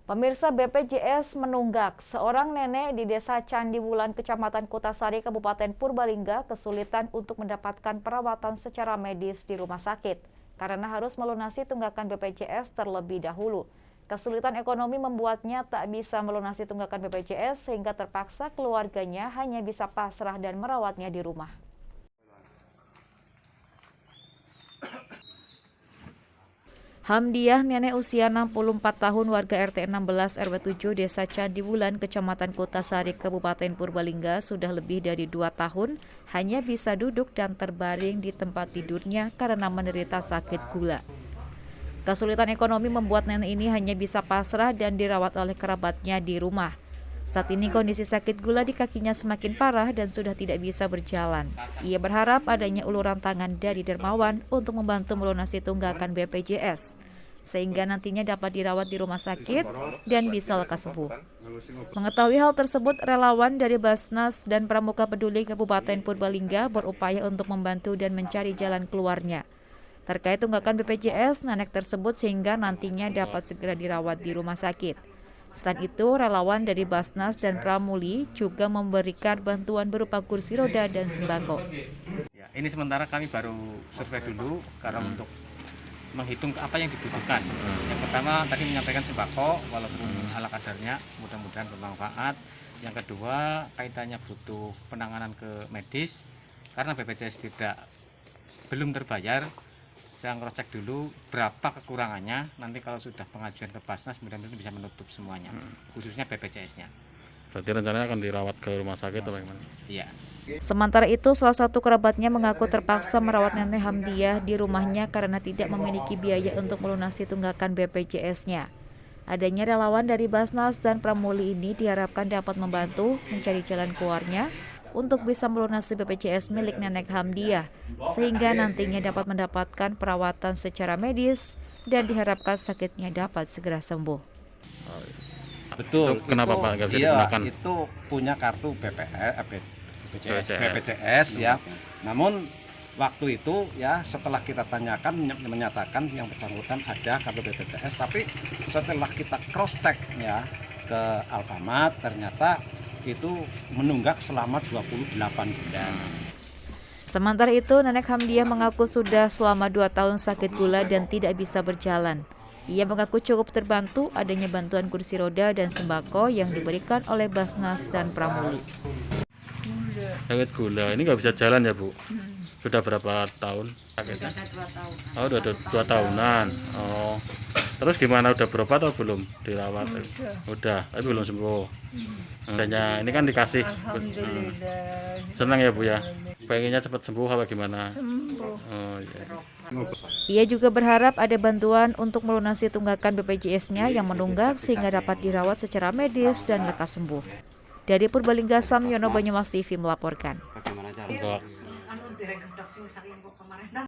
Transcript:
Pemirsa, BPJS menunggak seorang nenek di Desa Candiwulan, Kecamatan Kutasari, Kabupaten Purbalingga kesulitan untuk mendapatkan perawatan secara medis di rumah sakit karena harus melunasi tunggakan BPJS terlebih dahulu. Kesulitan ekonomi membuatnya tak bisa melunasi tunggakan BPJS sehingga terpaksa keluarganya hanya bisa pasrah dan merawatnya di rumah. Hamdiah, nenek usia 64 tahun warga RT 16 RW 7 Desa Candiwulan, Kecamatan Kutasari, Kabupaten Purbalingga sudah lebih dari 2 tahun hanya bisa duduk dan terbaring di tempat tidurnya karena menderita sakit gula. Kesulitan ekonomi membuat nenek ini hanya bisa pasrah dan dirawat oleh kerabatnya di rumah. Saat ini kondisi sakit gula di kakinya semakin parah dan sudah tidak bisa berjalan. Ia berharap adanya uluran tangan dari dermawan untuk membantu melunasi tunggakan BPJS, sehingga nantinya dapat dirawat di rumah sakit dan bisa lekas sembuh. Mengetahui hal tersebut, relawan dari Basnas dan Pramuka Peduli Kabupaten Purbalingga berupaya untuk membantu dan mencari jalan keluarnya terkait tunggakan BPJS nenek tersebut sehingga nantinya dapat segera dirawat di rumah sakit. Selain itu, relawan dari Basnas dan Pramuli juga memberikan bantuan berupa kursi roda dan sembako. Ya, ini sementara kami baru survei dulu karena untuk menghitung apa yang dibutuhkan. Yang pertama tadi menyampaikan sembako walaupun ala kadarnya, mudah-mudahan bermanfaat. Yang kedua kaitannya butuh penanganan ke medis karena BPJS belum terbayar. Saya ngecek dulu berapa kekurangannya, nanti kalau sudah pengajuan ke Basnas mudah-mudahan bisa menutup semuanya, khususnya BPJS-nya. Berarti rencananya akan dirawat ke rumah sakit atau bagaimana? Iya. Sementara itu, salah satu kerabatnya mengaku terpaksa merawat nenek Hamdiah di rumahnya karena tidak memiliki biaya untuk melunasi tunggakan BPJS-nya. Adanya relawan dari Basnas dan Pramuli ini diharapkan dapat membantu mencari jalan keluarnya untuk bisa melunasi BPJS milik nenek Hamdiah, sehingga nantinya dapat mendapatkan perawatan secara medis dan diharapkan sakitnya dapat segera sembuh. Betul. Itu kenapa Pak nggak bisa digunakan? Itu punya kartu BPJS ya. Namun waktu itu ya setelah kita tanyakan menyatakan yang bersangkutan ada kartu BPJS, tapi setelah kita cross check ya ke Alfamart ternyata itu menunggak selama 28 bulan. Sementara itu, nenek Hamdiah mengaku sudah selama 2 tahun sakit gula dan tidak bisa berjalan. Ia mengaku cukup terbantu adanya bantuan kursi roda dan sembako yang diberikan oleh Basnas dan Pramuli. Sakit gula, ini nggak bisa jalan ya Bu? Sudah berapa tahun sakitnya? Sudah 2 tahun. Oh, udah 2 tahunan. Oh, terus gimana? Udah berobat atau belum dirawat? Udah, tapi belum sembuh. Adanya ini kan dikasih. Alhamdulillah. Senang ya Bu ya? Pengennya cepat sembuh apa gimana? Sembuh. Oh iya. Ia juga berharap ada bantuan untuk melunasi tunggakan BPJS-nya yang menunggak sehingga dapat dirawat secara medis dan lekas sembuh. Dari Purbalingga, Samyono, Banyumas TV melaporkan. Enggak.